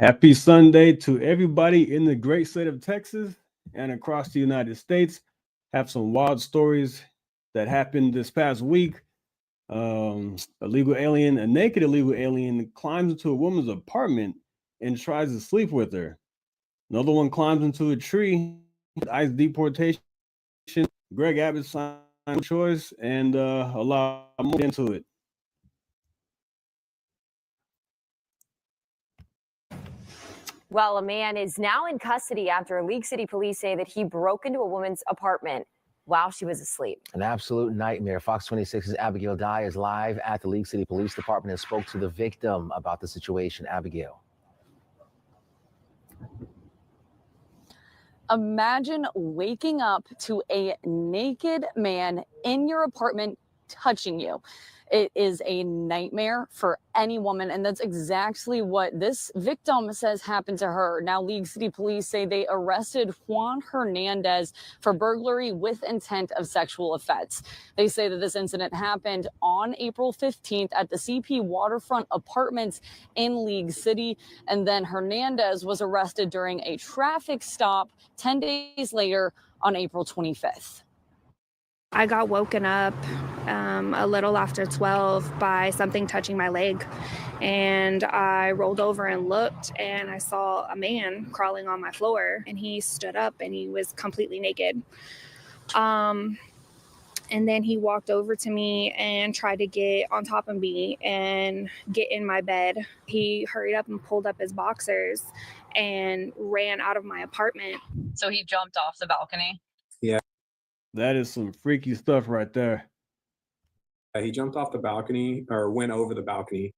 Happy Sunday to everybody in the great state of Texas and across the United States. Have some wild stories that happened this past week. A naked illegal alien climbs into a woman's apartment and tries to sleep with her. Another one climbs into a tree, ICE deportation. Greg Abbott signed choice and a lot more into it. Well, a man is now in custody after League City police say that he broke into a woman's apartment while she was asleep. An absolute nightmare. Fox 26's Abigail Dye is live at the League City Police Department and spoke to the victim about the situation. Abigail. Imagine waking up to a naked man in your apartment touching you. It is a nightmare for any woman, and that's exactly what this victim says happened to her. Now, League City Police say they arrested Juan Hernandez for burglary with intent of sexual offense. They say that this incident happened on April 15th at the CP Waterfront Apartments in League City, and then Hernandez was arrested during a traffic stop 10 days later on April 25th. I got woken up a little after 12 by something touching my leg, and I rolled over and looked, and I saw a man crawling on my floor, and he stood up and he was completely naked. And then he walked over to me and tried to get on top of me and get in my bed. He hurried up and pulled up his boxers and ran out of my apartment. So he jumped off the balcony? Yeah. That is some freaky stuff right there. He jumped off the balcony or went over the balcony.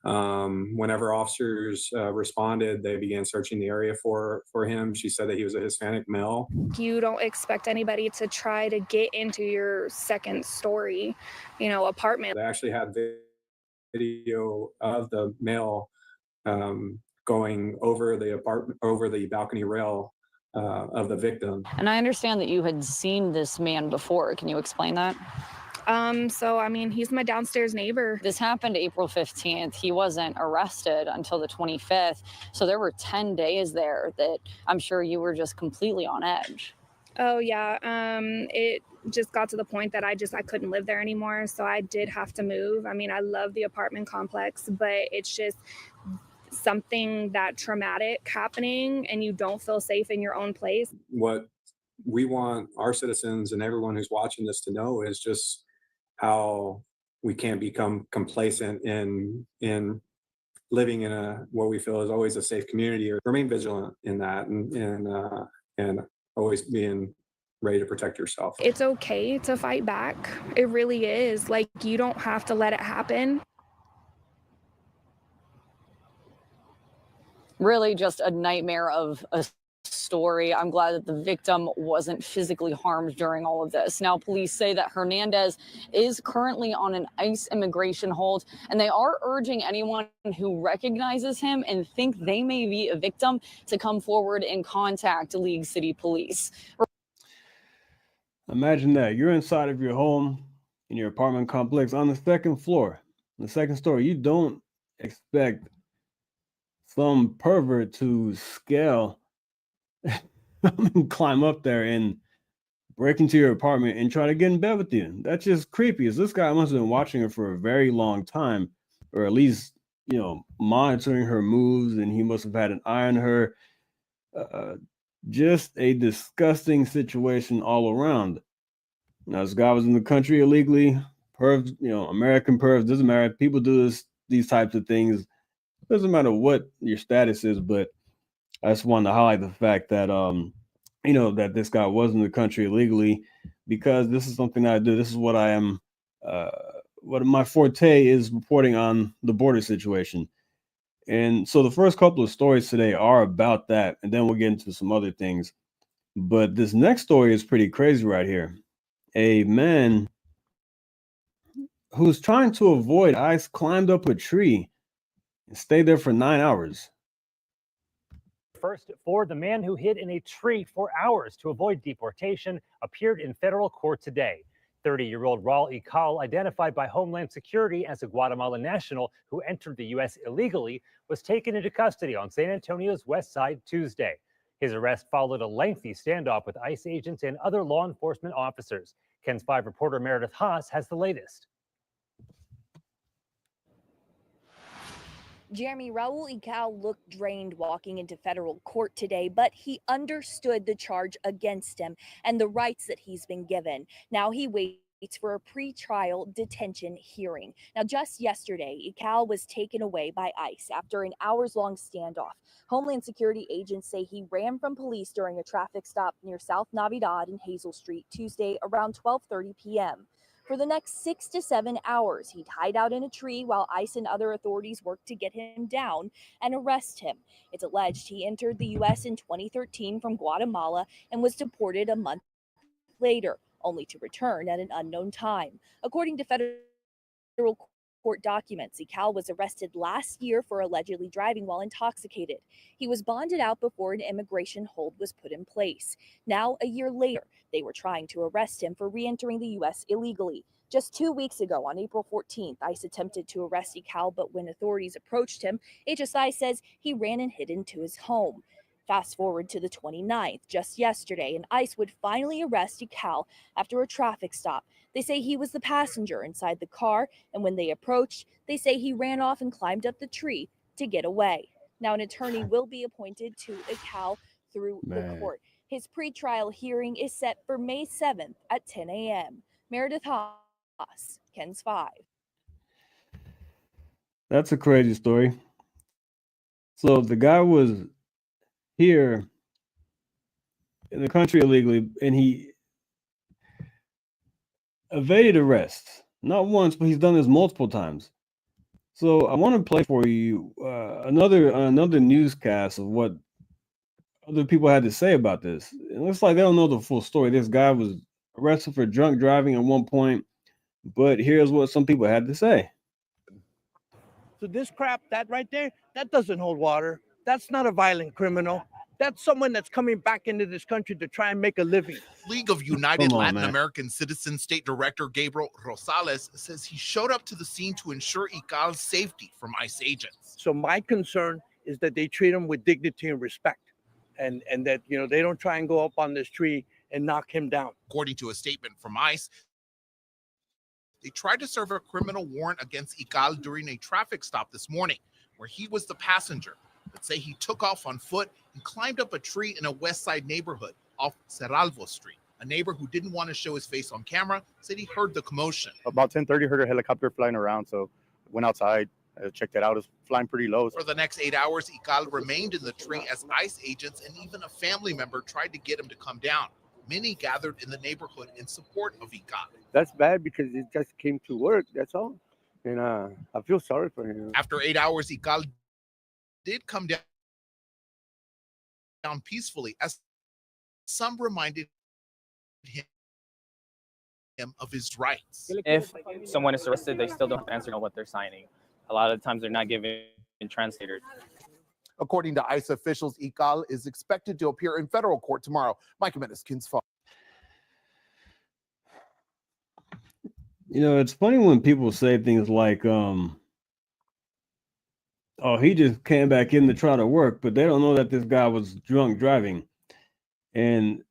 Whenever officers responded, they began searching the area for him. She said that he was a Hispanic male. You don't expect anybody to try to get into your second story, apartment. They actually had video of the male going over the balcony rail of the victim. And I understand that you had seen this man before. Can you explain that? He's my downstairs neighbor. This happened April 15th. He wasn't arrested until the 25th. So there were 10 days there that I'm sure you were just completely on edge. Oh, yeah. It just got to the point that I couldn't live there anymore. So I did have to move. I love the apartment complex, but it's just something that traumatic happening and you don't feel safe in your own place. What we want our citizens and everyone who's watching this to know is just how we can't become complacent in living in what we feel is always a safe community, or remain vigilant in that and always being ready to protect yourself. It's okay to fight back. It really is. You don't have to let it happen. Really just a nightmare of a story. I'm glad that the victim wasn't physically harmed during all of this. Now, police say that Hernandez is currently on an ICE immigration hold, and they are urging anyone who recognizes him and think they may be a victim to come forward and contact League City Police. Imagine that. You're inside of your home in your apartment complex on the second floor. The second story. You don't expect some pervert to scale climb up there and break into your apartment and try to get in bed with you. That's just creepy. This guy must have been watching her for a very long time, or at least monitoring her moves, and he must have had an eye on her. Just a disgusting situation all around. Now, this guy was in the country illegally. Pervs, American pervs, doesn't matter. People do these types of things. Doesn't matter what your status is, but I just wanted to highlight the fact that that this guy was in the country illegally, because this is something that I do. This is what I am. What my forte is, reporting on the border situation. And so the first couple of stories today are about that, and then we'll get into some other things. But this next story is pretty crazy right here. A man who's trying to avoid ICE climbed up a tree and stayed there for 9 hours. First, for the man who hid in a tree for hours to avoid deportation appeared in federal court today. 30-year-old Raul Ical, identified by Homeland Security as a Guatemalan national who entered the U.S. illegally, was taken into custody on San Antonio's west side Tuesday. His arrest followed a lengthy standoff with ICE agents and other law enforcement officers. KENS 5 reporter Meredith Haas has the latest. Jeremy, Raul Ical looked drained walking into federal court today, but he understood the charge against him and the rights that he's been given. Now he waits for a pre-trial detention hearing. Now, just yesterday, Ical was taken away by ICE after an hours-long standoff. Homeland Security agents say he ran from police during a traffic stop near South Navidad and Hazel Street Tuesday around 12:30 p.m. For the next 6 to 7 hours, he'd hide out in a tree while ICE and other authorities worked to get him down and arrest him. It's alleged he entered the U.S. in 2013 from Guatemala and was deported a month later, only to return at an unknown time. According to federal court documents, Ical was arrested last year for allegedly driving while intoxicated. He was bonded out before an immigration hold was put in place. Now, a year later, they were trying to arrest him for re-entering the U.S. illegally. Just 2 weeks ago, on April 14th, ICE attempted to arrest Ical, but when authorities approached him, HSI says he ran and hid into his home. Fast forward to the 29th, just yesterday, and ICE would finally arrest Ical after a traffic stop. They say he was the passenger inside the car, and when they approached, they say he ran off and climbed up the tree to get away. Now, an attorney will be appointed to Ical through the court. His pretrial hearing is set for May 7th at 10 a.m. Meredith Haas, KENS 5. That's a crazy story. So the guy was here in the country illegally, and he evaded arrest. Not once, but he's done this multiple times. So I want to play for you another newscast of what other people had to say about this. It looks like they don't know the full story. This guy was arrested for drunk driving at one point, but here's what some people had to say. So this crap, that right there, that doesn't hold water. That's not a violent criminal. That's someone that's coming back into this country to try and make a living. League of United Latin American Citizens State Director Gabriel Rosales says he showed up to the scene to ensure Ical's safety from ICE agents. So my concern is that they treat him with dignity and respect, and that, you know, they don't try and go up on this tree and knock him down. According to a statement from ICE, they tried to serve a criminal warrant against Ical during a traffic stop this morning, where he was the passenger, but say he took off on foot and climbed up a tree in a West Side neighborhood off Cerralvo Street. A neighbor who didn't want to show his face on camera said he heard the commotion. About 10:30, heard a helicopter flying around, so went outside, checked it out. It was flying pretty low. For the next 8 hours, Ical remained in the tree as ICE agents and even a family member tried to get him to come down. Many gathered in the neighborhood in support of Ical. That's bad because it just came to work, that's all. And I feel sorry for him. After 8 hours, Ical did come down peacefully, as some reminded him of his rights. If someone is arrested, they still don't answer what they're signing. A lot of times they're not given translators. According to ICE officials, Ical is expected to appear in federal court tomorrow. Mike Jimenez, KENS 5. You know, it's funny when people say things like, oh, he just came back in to try to work, but they don't know that this guy was drunk driving. And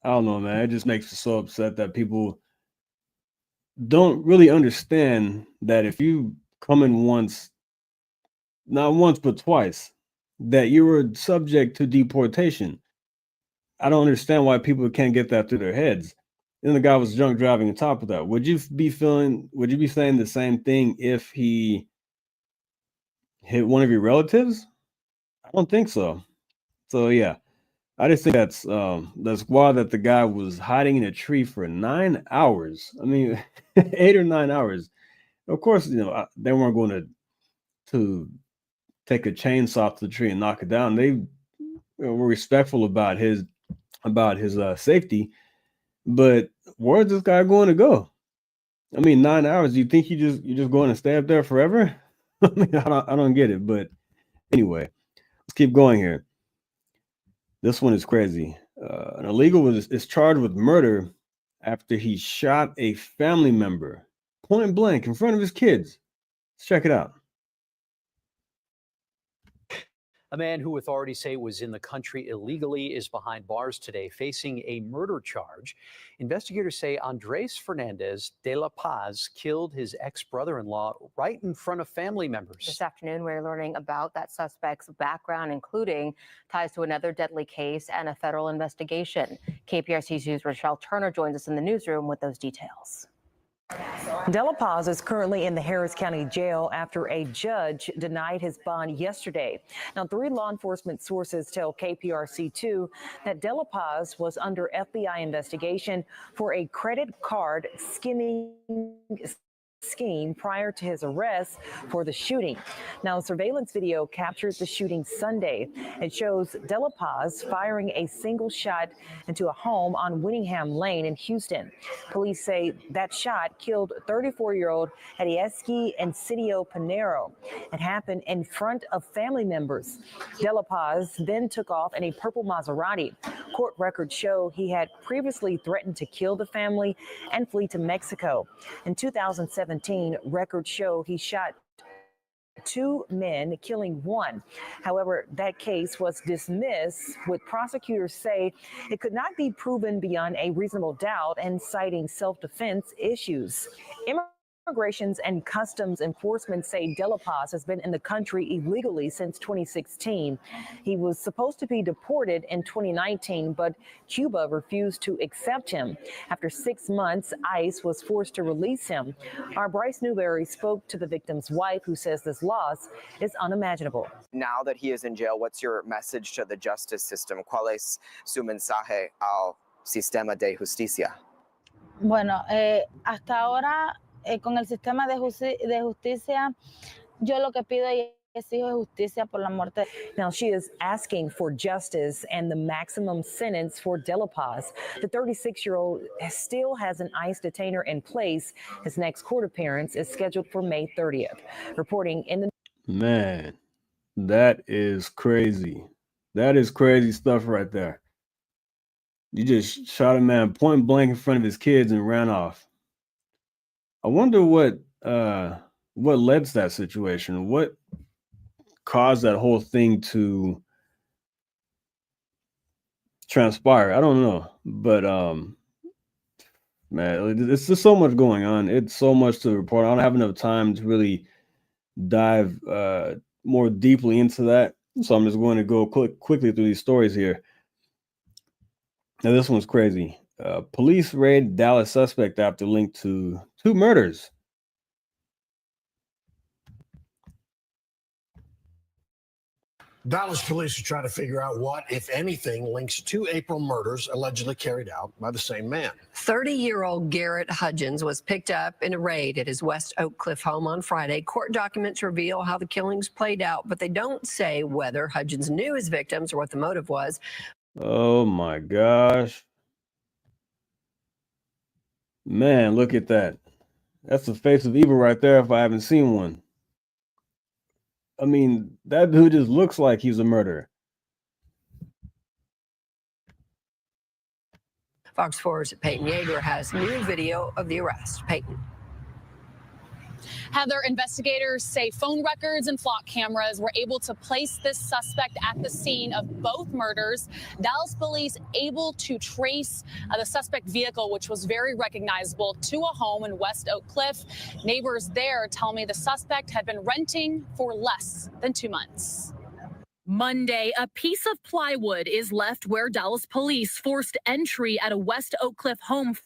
I don't know, man, it just makes me so upset that people don't really understand that if you come in once, not once, but twice, that you were subject to deportation. I don't understand why people can't get that through their heads. And the guy was drunk driving on top of that. Would you be saying the same thing if he hit one of your relatives? I don't think so. So yeah, I just think that's wild that the guy was hiding in a tree for 9 hours. I mean, 8 or 9 hours. Of course, you know, they weren't going to take a chainsaw to the tree and knock it down. They were respectful about his safety. But where's this guy going to go? I mean, 9 hours. Do you think you're just going to stay up there forever? I mean, I don't get it. But anyway, let's keep going here. This one is crazy. An illegal is charged with murder after he shot a family member point blank in front of his kids. Let's check it out. A man who authorities say was in the country illegally is behind bars today, facing a murder charge. Investigators say Andres Fernandez de la Paz killed his ex-brother-in-law right in front of family members. This afternoon, we're learning about that suspect's background, including ties to another deadly case and a federal investigation. KPRC's News' Rochelle Turner joins us in the newsroom with those details. De La Paz is currently in the Harris County Jail after a judge denied his bond yesterday. Now, 3 law enforcement sources tell KPRC2 that De La Paz was under FBI investigation for a credit card skimming scheme prior to his arrest for the shooting. Now, surveillance video captured the shooting Sunday. It shows De La Paz firing a single shot into a home on Winningham Lane in Houston. Police say that shot killed 34-year-old Hedieski Encidio Pinero. It happened in front of family members. De La Paz then took off in a purple Maserati. Court records show he had previously threatened to kill the family and flee to Mexico. In 2017, records show he shot 2 men, killing 1. However, that case was dismissed, with prosecutors say it could not be proven beyond a reasonable doubt and citing self-defense issues. Immigration and Customs Enforcement say De La Paz has been in the country illegally since 2016. He was supposed to be deported in 2019, but Cuba refused to accept him. After 6 months, ICE was forced to release him. Our Bryce Newberry spoke to the victim's wife, who says this loss is unimaginable. Now that he is in jail, what's your message to the justice system? ¿Cuál es su mensaje al sistema de justicia? Bueno, hasta ahora con el sistema de justicia, yo lo que pido es justicia por la muerte. Now, she is asking for justice and the maximum sentence for De La Paz. The 36-year-old still has an ICE detainer in place. His next court appearance is scheduled for May 30th. Reporting in the... Man, that is crazy. That is crazy stuff right there. You just shot a man point blank in front of his kids and ran off. I wonder what led to that situation. What caused that whole thing to transpire? I don't know, but man, it's just so much going on. It's so much to report. I don't have enough time to really dive more deeply into that, so I'm just going to go quickly through these stories here. Now, this one's crazy. Police raid Dallas suspect after linked to 2 murders. Dallas police are trying to figure out what, if anything, links 2 April murders allegedly carried out by the same man. 30-year-old Garrett Hudgens was picked up in a raid at his West Oak Cliff home on Friday. Court documents reveal how the killings played out, but they don't say whether Hudgens knew his victims or what the motive was. Oh my gosh. Man, look at that. That's the face of evil right there if I haven't seen one. I mean, that dude just looks like he's a murderer. Fox 4's Peyton Yeager has new video of the arrest. Peyton. Heather, investigators say phone records and flock cameras were able to place this suspect at the scene of both murders. Dallas police able to trace the suspect vehicle, which was very recognizable, to a home in West Oak Cliff. Neighbors there tell me the suspect had been renting for less than 2 months. Monday, a piece of plywood is left where Dallas police forced entry at a West Oak Cliff home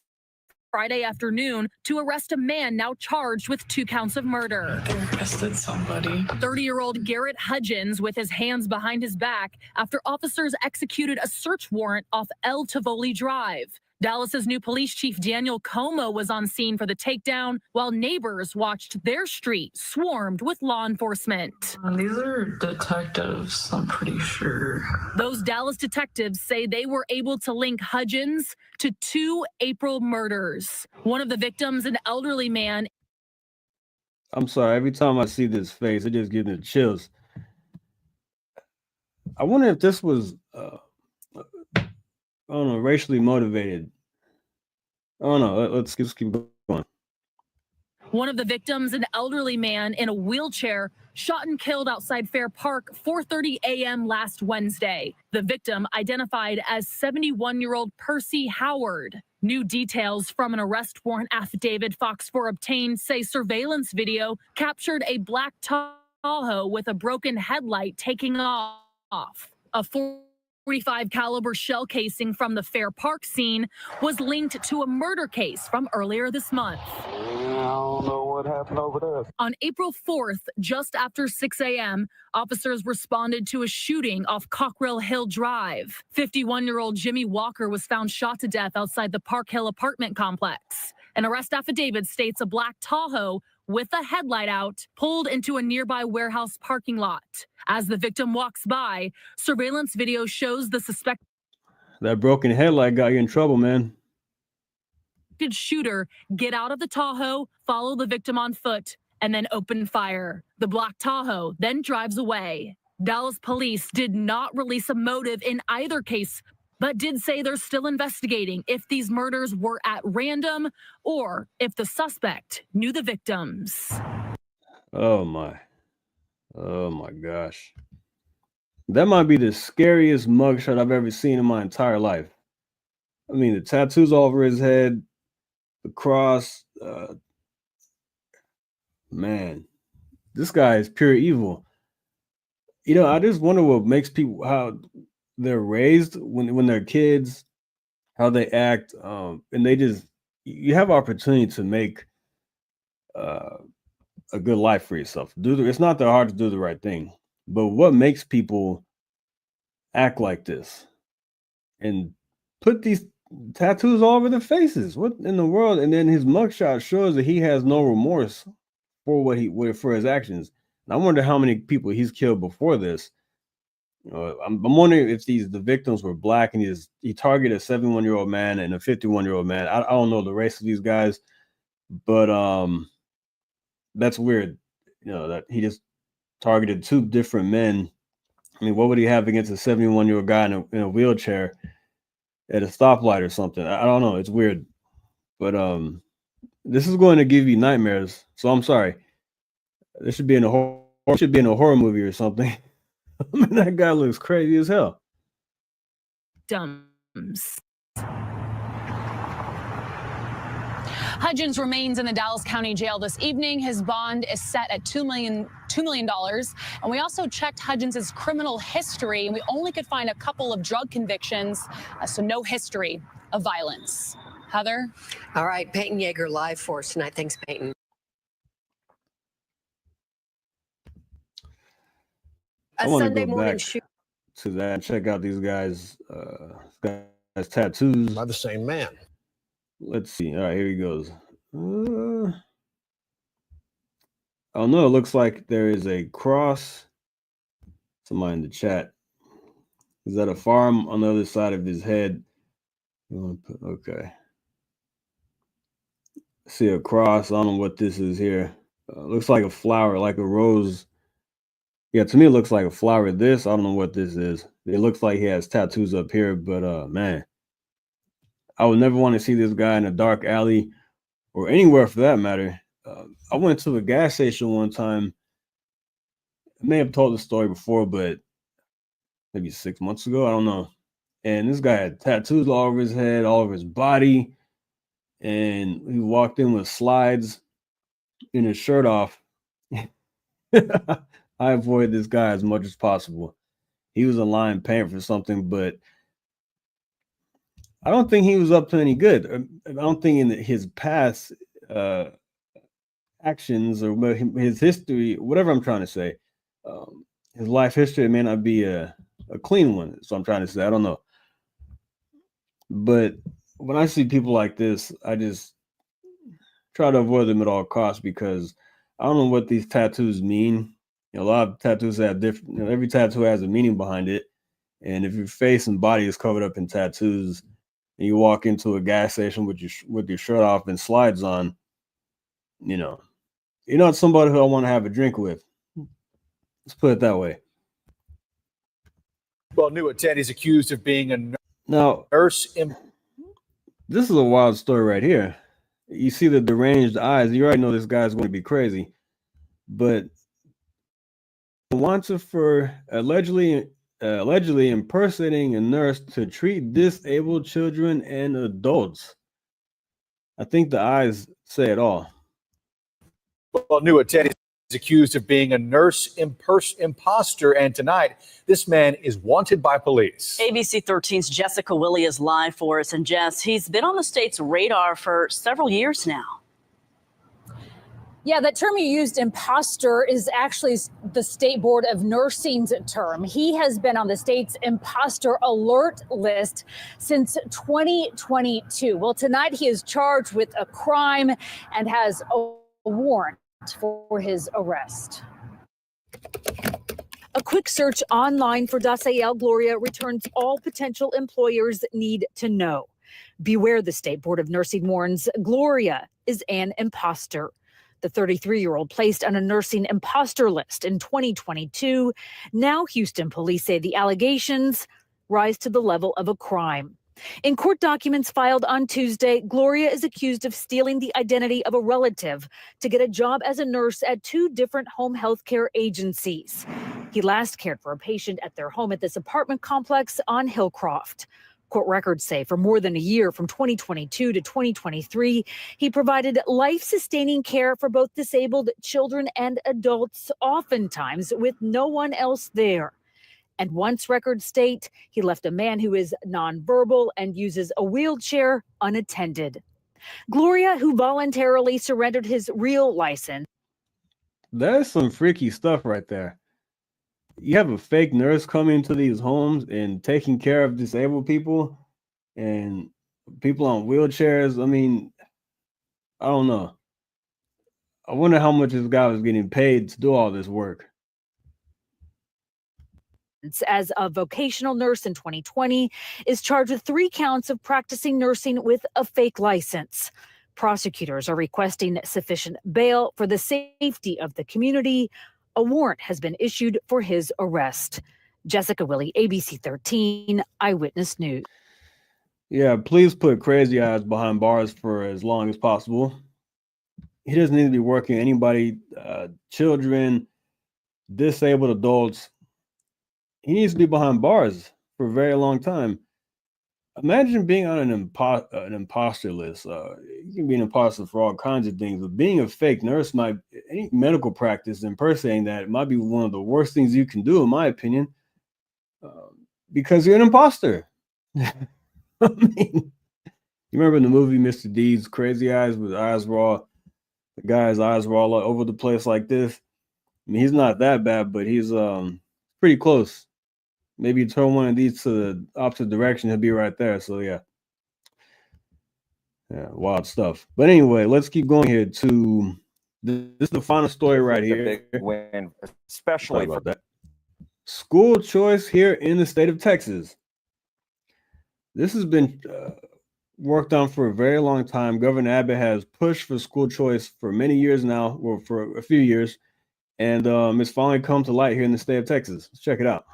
Friday afternoon to arrest a man now charged with 2 counts of murder. They arrested somebody. 30-year-old Garrett Hudgens with his hands behind his back after officers executed a search warrant off El Tivoli Drive. Dallas's new police chief Daniel Como was on scene for the takedown, while neighbors watched their street swarmed with law enforcement. These are detectives, I'm pretty sure. Those Dallas detectives say they were able to link Hudgens to 2 April murders. One of the victims, an elderly man. I'm sorry, every time I see this face, it just gives me the chills. I wonder if this was I don't know, racially motivated. Oh no, let's just keep going. One of the victims, an elderly man in a wheelchair, shot and killed outside Fair Park 4:30 a.m. last Wednesday. The victim identified as 71-year-old Percy Howard. New details from an arrest warrant affidavit Fox 4 obtained say surveillance video captured a black Tahoe with a broken headlight taking off. A 45 caliber shell casing from the Fair Park scene was linked to a murder case from earlier this month. I don't know what happened over there. On April 4th, just after 6 a.m., officers responded to a shooting off Cockrell Hill Drive. 51-year-old Jimmy Walker was found shot to death outside the Park Hill apartment complex. An arrest affidavit states a black Tahoe with a headlight out pulled into a nearby warehouse parking lot. As the victim walks by, surveillance video shows the suspected That broken headlight got you in trouble, man. shooter get out of the Tahoe, follow the victim on foot, and then open fire. The black Tahoe then drives away. Dallas police did not release a motive in either case, but did say they're still investigating if these murders were at random or if the suspect knew the victims. Oh my gosh. That might be the scariest mugshot I've ever seen in my entire life. I mean, the tattoos all over his head, the cross, man, this guy is pure evil. You know, I just wonder what makes people, how they're raised when they're kids, how they act, and they just, you have opportunity to make a good life for yourself. It's not that hard to do the right thing, but what makes people act like this and put these tattoos all over their faces? What in the world? And then his mugshot shows that he has no remorse for for his actions. And I wonder how many people he's killed before this. I'm wondering if the victims were black and he targeted a 71-year-old man and a 51-year-old man. I don't know the race of these guys, but that's weird. You know, that he just targeted two different men. I mean, what would he have against a 71-year-old guy in a wheelchair at a stoplight or something? I don't know. It's weird, but this is going to give you nightmares. So I'm sorry. This should be in a horror movie or something. I mean, that guy looks crazy as hell. Victims. Hudgens remains in the Dallas County Jail this evening. His bond is set at $2 million. And we also checked Hudgens' criminal history, and we only could find a couple of drug convictions, so no history of violence. Heather? All right, Peyton Yeager live for us tonight. Thanks, Peyton. I want to go back to that and check out these guys' tattoos. By the same man. Let's see. All right, here he goes. Oh no, it looks like there is a cross. Somebody in the chat. Is that a farm on the other side of his head? Okay. See a cross. I don't know what this is here. Looks like a flower, like a rose. Yeah, to me it looks like a flower. This, I don't know what this is. It looks like he has tattoos up here, but man, I would never want to see this guy in a dark alley or anywhere for that matter. I went to a gas station one time. I may have told the story before, but maybe 6 months ago, I don't know. And this guy had tattoos all over his head, all over his body. And he walked in with slides and his shirt off. I avoid this guy as much as possible. He was in line paying for something, but I don't think he was up to any good. I don't think in his past actions or his history, whatever I'm trying to say, his life history may not be a clean one. So I'm trying to say, I don't know. But when I see people like this, I just try to avoid them at all costs because I don't know what these tattoos mean. You know, a lot of tattoos have different, you know, every tattoo has a meaning behind it. And if your face and body is covered up in tattoos and you walk into a gas station with your shirt off and slides on, you know, you're not somebody who I want to have a drink with. Let's put it that way. Well, new attendees accused of being a now, nurse. This is a wild story right here. You see the deranged eyes. You already know this guy's going to be crazy. But wanted for allegedly impersonating a nurse to treat disabled children and adults. I think the eyes say it all. Well, new attendee is accused of being a nurse imposter, and tonight this man is wanted by police. ABC 13's Jessica Willie is live for us, and Jess, he's been on the state's radar for several years now. Yeah, that term you used, imposter, is actually the State Board of Nursing's term. He has been on the state's imposter alert list since 2022. Well, tonight he is charged with a crime and has a warrant for his arrest. A quick search online for Dasael Gloria returns all potential employers need to know. Beware, the State Board of Nursing warns, Gloria is an imposter. The 33-year-old placed on a nursing imposter list in 2022. Now Houston police say the allegations rise to the level of a crime. In court documents filed on Tuesday, Gloria is accused of stealing the identity of a relative to get a job as a nurse at 2 different home health care agencies. He last cared for a patient at their home at this apartment complex on Hillcroft. Court records say for more than a year, from 2022 to 2023, he provided life-sustaining care for both disabled children and adults, oftentimes with no one else there. And once records state, he left a man who is nonverbal and uses a wheelchair unattended. Gloria, who voluntarily surrendered his real license. That's some freaky stuff right there. You have a fake nurse coming to these homes and taking care of disabled people and people on wheelchairs. I mean, I don't know. I wonder how much this guy was getting paid to do all this work. As a vocational nurse in 2020, is charged with 3 counts of practicing nursing with a fake license. Prosecutors are requesting sufficient bail for the safety of the community. A warrant has been issued for his arrest. Jessica Willie, ABC 13 Eyewitness News. Yeah, please put Crazy Eyes behind bars for as long as possible. He doesn't need to be working anybody, children, disabled adults. He needs to be behind bars for a very long time. Imagine being on an imposter list. You can be an imposter for all kinds of things, but being a fake nurse any medical practice impersonating that, it might be one of the worst things you can do, in my opinion, because you're an imposter. I mean, you remember in the movie Mr. Deeds, Crazy Eyes, with eyes were all, the guy's eyes were all over the place like this. I mean, he's not that bad, but he's pretty close. Maybe you turn one of these to the opposite direction, he'll be right there. So yeah, wild stuff. But anyway, let's keep going here to this is the final story right here. Big win, especially for that school choice here in the state of Texas. This has been worked on for a very long time. Governor Abbott has pushed for school choice for many years now, or for a few years, and it's finally come to light here in the state of Texas. Let's check it out.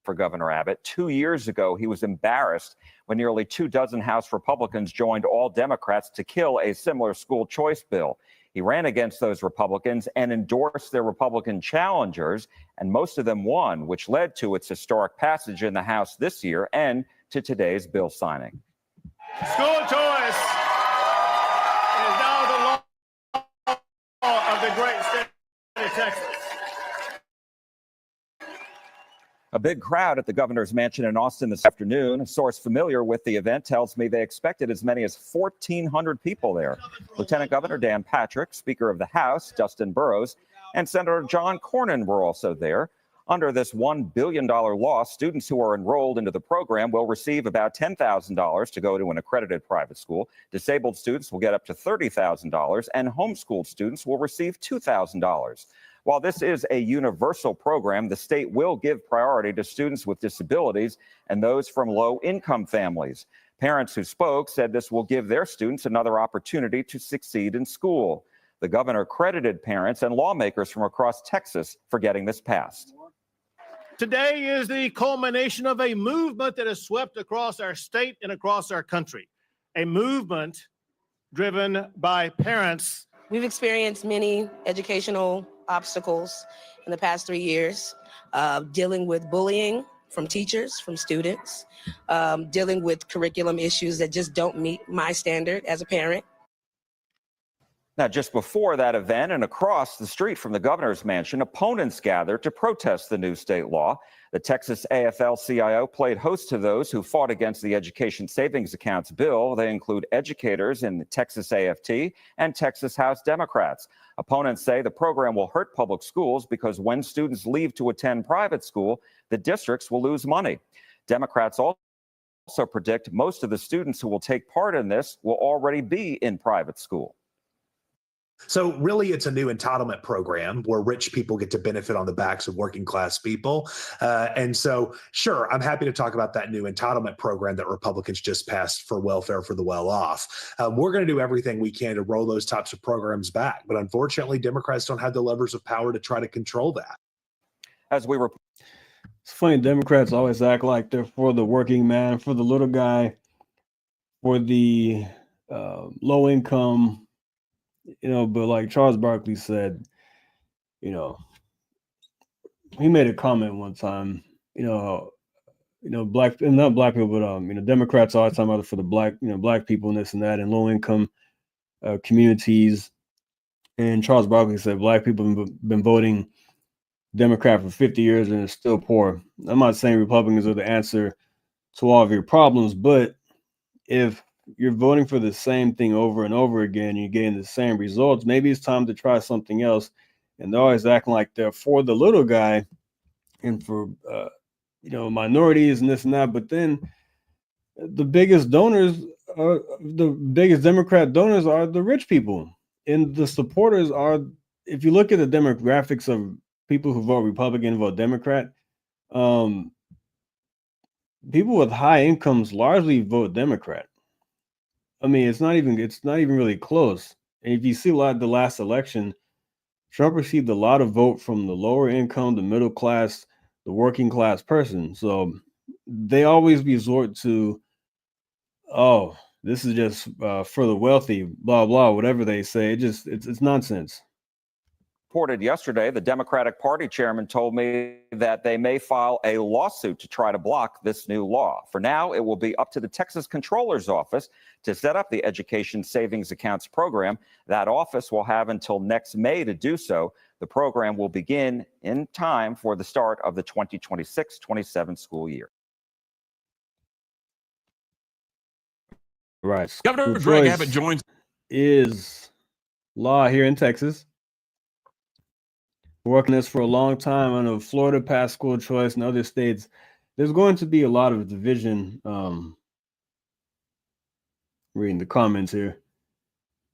For Governor Abbott. 2 years ago, he was embarrassed when nearly 24 House Republicans joined all Democrats to kill a similar school choice bill. He ran against those Republicans and endorsed their Republican challengers, and most of them won, which led to its historic passage in the House this year and to today's bill signing. School choice is now the law of the great state of Texas. A big crowd at the governor's mansion in Austin this afternoon. A source familiar with the event tells me they expected as many as 1,400 people there. Lieutenant Governor Dan Patrick, Speaker of the House Dustin Burrows, and Senator John Cornyn were also there. Under this $1 billion law, students who are enrolled into the program will receive about $10,000 to go to an accredited private school. Disabled students will get up to $30,000, and homeschooled students will receive $2,000. While this is a universal program, the state will give priority to students with disabilities and those from low-income families. Parents who spoke said this will give their students another opportunity to succeed in school. The governor credited parents and lawmakers from across Texas for getting this passed. Today is the culmination of a movement that has swept across our state and across our country, a movement driven by parents. We've experienced many educational obstacles in the past 3 years, dealing with bullying from teachers, from students, dealing with curriculum issues that just don't meet my standard as a parent. Now, just before that event and across the street from the governor's mansion, opponents gathered to protest the new state law. The Texas AFL-CIO played host to those who fought against the Education Savings Accounts bill. They include educators in the Texas AFT and Texas House Democrats. Opponents say the program will hurt public schools because when students leave to attend private school, the districts will lose money. Democrats also predict most of the students who will take part in this will already be in private school. So really, it's a new entitlement program where rich people get to benefit on the backs of working class people. And so, sure, I'm happy to talk about that new entitlement program that Republicans just passed for welfare for the well-off. We're going to do everything we can to roll those types of programs back. But unfortunately, Democrats don't have the levers of power to try to control that. As we were, it's funny, Democrats always act like they're for the working man, for the little guy, for the low income. But like Charles Barkley said, he made a comment one time, not black people, but Democrats always talking about for the black people and this and that and low income communities. And Charles Barkley said black people have been voting Democrat for 50 years and are still poor. I'm not saying Republicans are the answer to all of your problems, but if you're voting for the same thing over and over again, you're getting the same results, maybe it's time to try something else. And they're always acting like they're for the little guy and for minorities and this and that. But then the biggest Democrat donors are the rich people, and the supporters are, if you look at the demographics of people who vote Republican, vote Democrat, people with high incomes largely vote Democrat. I mean, it's not even really close. And if you see the last election, Trump received a lot of vote from the lower income, the middle class, the working class person. So they always resort to, oh, this is just for the wealthy, blah, blah, whatever they say. It's nonsense. Reported yesterday, the Democratic Party chairman told me that they may file a lawsuit to try to block this new law. For now, it will be up to the Texas Comptroller's office to set up the Education Savings Accounts program. That office will have until next May to do so. The program will begin in time for the start of the 2026-27 school year. Right. Governor Greg Abbott joins. Is law here in Texas. Working this for a long time. I know Florida passed school choice and other states. There's going to be a lot of division. Reading the comments here.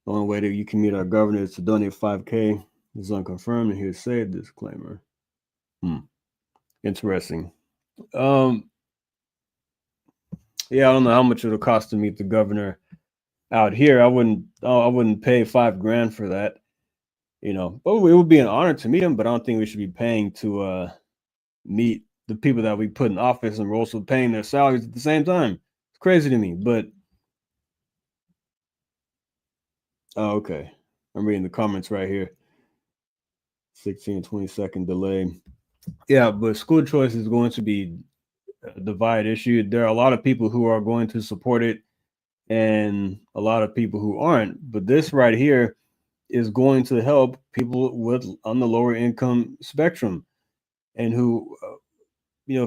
The only way that you can meet our governor is to donate $5K. This is unconfirmed and hearsay disclaimer. Interesting. Yeah, I don't know how much it'll cost to meet the governor out here. I wouldn't pay $5,000 for that. But it would be an honor to meet him, but I don't think we should be paying to meet the people that we put in office, and we're also paying their salaries at the same time. It's crazy to me, but okay. I'm reading the comments right here. 16-20-second delay. Yeah, but school choice is going to be a divide issue. There are a lot of people who are going to support it and a lot of people who aren't. But this right here is going to help people on the lower income spectrum and who,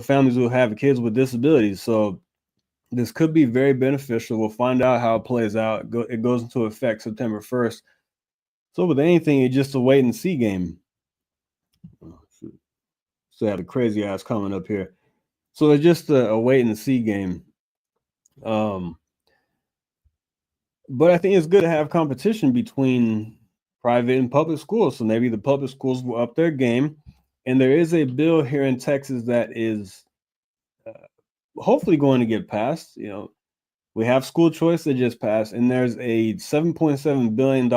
families who have kids with disabilities. So this could be very beneficial. We'll find out how it plays out. It goes into effect September 1st. So with anything, it's just a wait and see game. So I had a crazy ass comment up here. So it's just a wait and see game. But I think it's good to have competition between private and public schools. So maybe the public schools will up their game. And there is a bill here in Texas that is hopefully going to get passed. We have school choice that just passed, and there's a $7.7 billion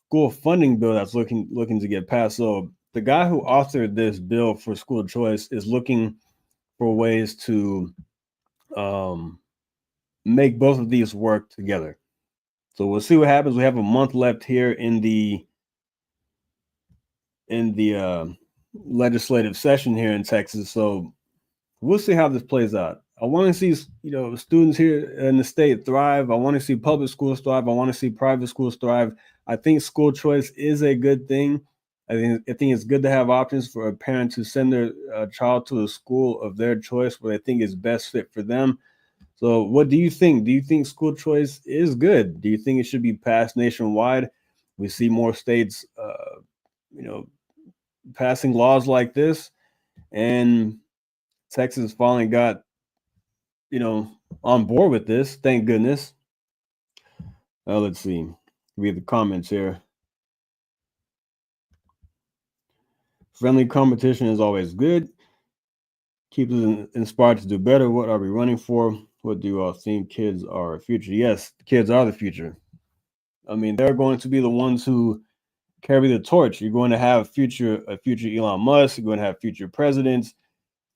school funding bill that's looking to get passed. So the guy who authored this bill for school choice is looking for ways to make both of these work together. So we'll see what happens. We have a month left here in the legislative session here in Texas. So we'll see how this plays out. I want to see, students here in the state thrive. I want to see public schools thrive. I want to see private schools thrive. I think school choice is a good thing. I think it's good to have options for a parent to send their child to a school of their choice where they think is best fit for them. So what do you think? Do you think school choice is good? Do you think it should be passed nationwide? We see more states, passing laws like this, and Texas finally got, on board with this. Thank goodness. Let's see. Read the comments here. Friendly competition is always good. Keeps us inspired to do better. What are we running for? What do you all think? Kids are our future. Yes, kids are the future. I mean, they're going to be the ones who carry the torch. You're going to have a future Elon Musk. You're going to have future presidents,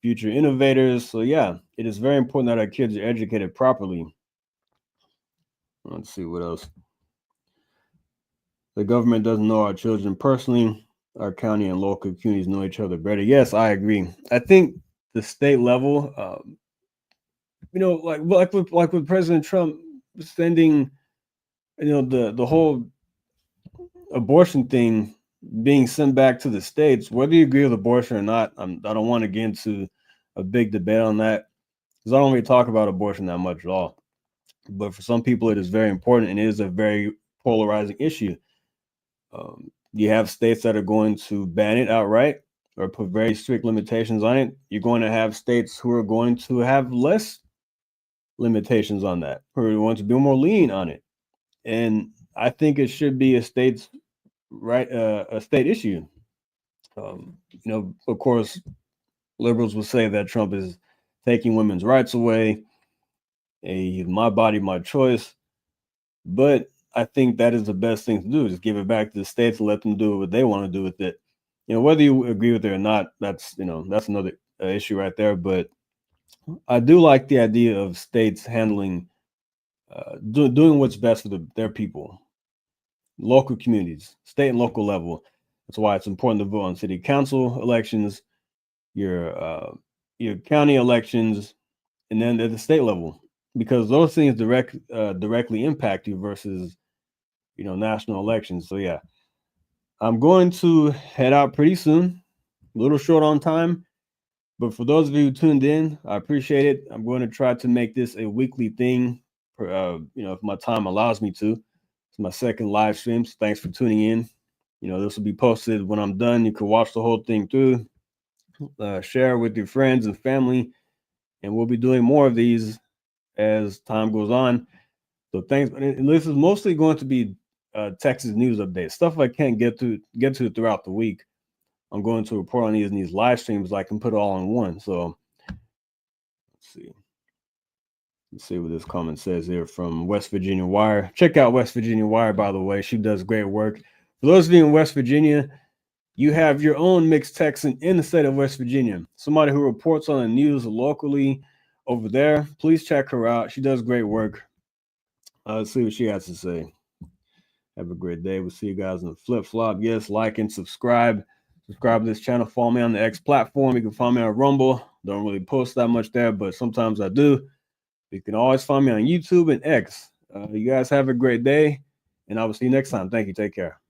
future innovators. So yeah, it is very important that our kids are educated properly. Let's see what else. The government doesn't know our children personally. Our county and local communities know each other better. Yes, I agree. I think the state level, like with President Trump sending, the whole abortion thing being sent back to the states, whether you agree with abortion or not, I don't want to get into a big debate on that because I don't really talk about abortion that much at all. But for some people, it is very important and it is a very polarizing issue. You have states that are going to ban it outright or put very strict limitations on it. You're going to have states who are going to have less limitations on that, who are going to be more lenient on it. And I think it should be a state issue. Of course, liberals will say that Trump is taking women's rights away. My body, my choice. But I think that is the best thing to do, just give it back to the states and let them do what they want to do with it. Whether you agree with it or not, that's another issue right there. But I do like the idea of states handling, doing what's best for their people, local communities, state and local level. That's why it's important to vote on city council elections, your county elections, and then at the state level, because those things directly impact you versus national elections. So yeah, I'm going to head out pretty soon, a little short on time, but for those of you who tuned in, I appreciate it. I'm going to try to make this a weekly thing, if my time allows me to. It's my second live stream, so thanks for tuning in. This will be posted when I'm done. You can watch the whole thing through, share with your friends and family, and we'll be doing more of these as time goes on. So thanks. And this is mostly going to be Texas news updates, stuff I can't get to throughout the week. I'm going to report on these in these live streams. I can put it all in one. So let's see what this comment says here from West Virginia Wire. Check out West Virginia Wire, by the way. She does great work. For those of you in West Virginia, you have your own mixed Texan in the state of West Virginia, somebody who reports on the news locally over there. Please check her out. She does great work. Let's see what she has to say. Have a great day. We'll see you guys in the flip flop. Yes, like and subscribe. Subscribe to this channel. Follow me on the X platform. You can find me on Rumble. Don't really post that much there, but sometimes I do. You can always find me on YouTube and X. You guys have a great day, and I will see you next time. Thank you. Take care.